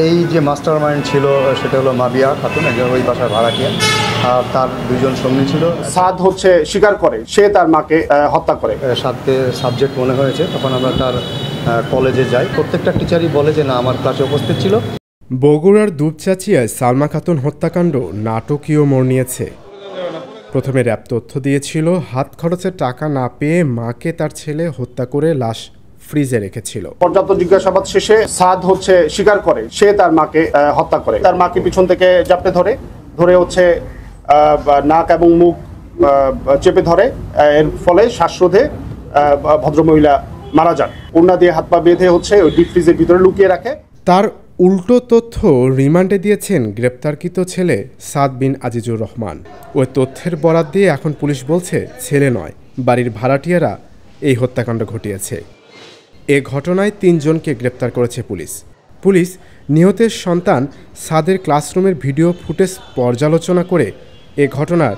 এই যে master mind ছিল সেটা হলো মাবিয়া খাতুন, একজন ওই বাসার ভাড়াটিয়া, আর তার দুইজন সঙ্গী ছিল। সাদ স্বীকার করে সে তার মাকে হত্যা করে। সাদকে সাবজেক্ট মনে হয়েছে, তখন আমরা তার কলেজে যাই। প্রত্যেকটা টিচারই বলে যে না, আমার ক্লাসে উপস্থিত ছিল। বগুড়ার দুপচাচিয়ায় সালমা খাতুন হত্যাকাণ্ড নাটকীয় মোড় নিয়েছে। প্রথমে র্যাব তথ্য দিয়েছিল হাত খরচের টাকা না পেয়ে মাকে তার ছেলে হত্যা করে লাশ ফ্রিজে রেখেছিল। পর্যাপ্ত জিজ্ঞাসাবাদ শেষে সাদ স্বীকার করে সে তার মাকে হত্যা করে। তার মাকে পিছন থেকে জাপটে ধরে নাক এবং মুখ চেপে ধরে, এর ফলে শ্বাসরোধে ভদ্রমহিলা মারা যান। ওড়না দিয়ে হাত পা বেঁধে ওই ডিপ ফ্রিজের ভিতরে লুকিয়ে রাখে। তার উল্টো তথ্য রিমান্ডে দিয়েছেন গ্রেপ্তারকৃত ছেলে সাদ বিন আজিজুর রহমান। ওই তথ্যের বরাত দিয়ে এখন পুলিশ বলছে ছেলে নয়, বাড়ির ভাড়াটিয়ারা এই হত্যাকাণ্ড ঘটিয়েছে। এ ঘটনায় 3 জনকে গ্রেপ্তার করেছে পুলিশ নিহতের সন্তান সাদের ক্লাসরুমের ভিডিও ফুটেজ পর্যালোচনা করে এ ঘটনার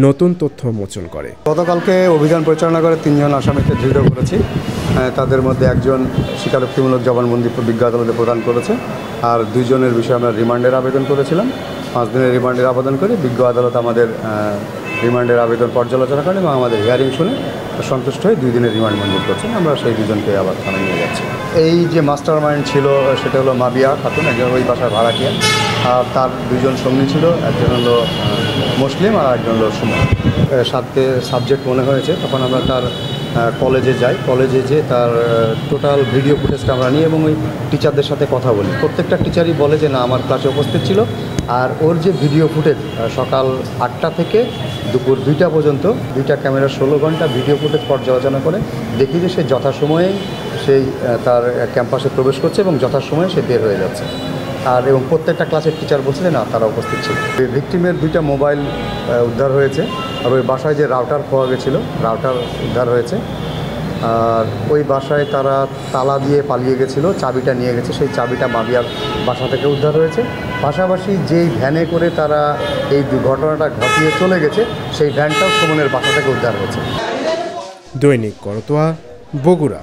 নতুন তথ্য উন্মোচন করে। গতকালকে অভিযান পরিচালনা করে 3 জন আসামিকে দৃঢ় করেছি। তাদের মধ্যে একজন স্বীকারোক্তিমূলক জবানবন্দি বিজ্ঞ আদালতে প্রদান করেছে, আর 2 জনের বিষয়ে আমরা রিমান্ডের আবেদন করেছিলাম। 5 দিনের রিমান্ডের আবেদন করে বিজ্ঞ আদালত আমাদের রিমান্ডের আবেদন পর্যালোচনা করেন এবং আমাদের হিয়ারিং শুনে সন্তুষ্ট হয়ে 2 দিনের রিমান্ড মঞ্জুর করছেন। আমরা সেই 2 জনকে আবার থানায় নিয়ে যাচ্ছি। এই যে মাস্টার মাইন্ড ছিল সেটা হলো মাবিয়া খাতুন, একজন ওই বাসার ভাড়াটিয়া, আর তার 2 জন সঙ্গী ছিল। একজন হলো মুসলিম আর একজন হলো সুমন। সাদকে সাবজেক্ট মনে হয়েছে, তখন আমরা তার কলেজে যাই। কলেজে যেয়ে তার টোটাল ভিডিও ফুটেজটা আমরা নিই এবং ওই টিচারদের সাথে কথা বলি। প্রত্যেকটা টিচারই বলে যে না, আমার ক্লাসে উপস্থিত ছিল। আর ওর যে ভিডিও ফুটেজ সকাল 8টা থেকে দুপুর 2টা পর্যন্ত 2টা ক্যামেরার 16 ঘন্টা ভিডিও ফুটেজ পর্যালোচনা করে দেখি যে সে যথাসময়ে তার ক্যাম্পাসে প্রবেশ করছে এবং যথাসময়ে সে বের হয়ে যাচ্ছে। এবং প্রত্যেকটা ক্লাসের টিচার বলছে যে না, তারা উপস্থিত ছিল। ভিকটিমের 2টা মোবাইল উদ্ধার হয়েছে, আর ওই বাসায় যে রাউটার পাওয়া গেছিলো, রাউটার উদ্ধার হয়েছে। আর ওই বাসায় তারা তালা দিয়ে পালিয়ে গেছিলো, চাবিটা নিয়ে গেছে, সেই চাবিটা মাবিয়ার বাসা থেকে উদ্ধার হয়েছে। পাশাপাশি যেই ভ্যানে করে তারা এই দুর্ঘটনাটা ঘটিয়ে চলে গেছে, সেই ভ্যানটাও সুমনের বাসা থেকে উদ্ধার হয়েছে। দৈনিক করতোয়া, বগুড়া।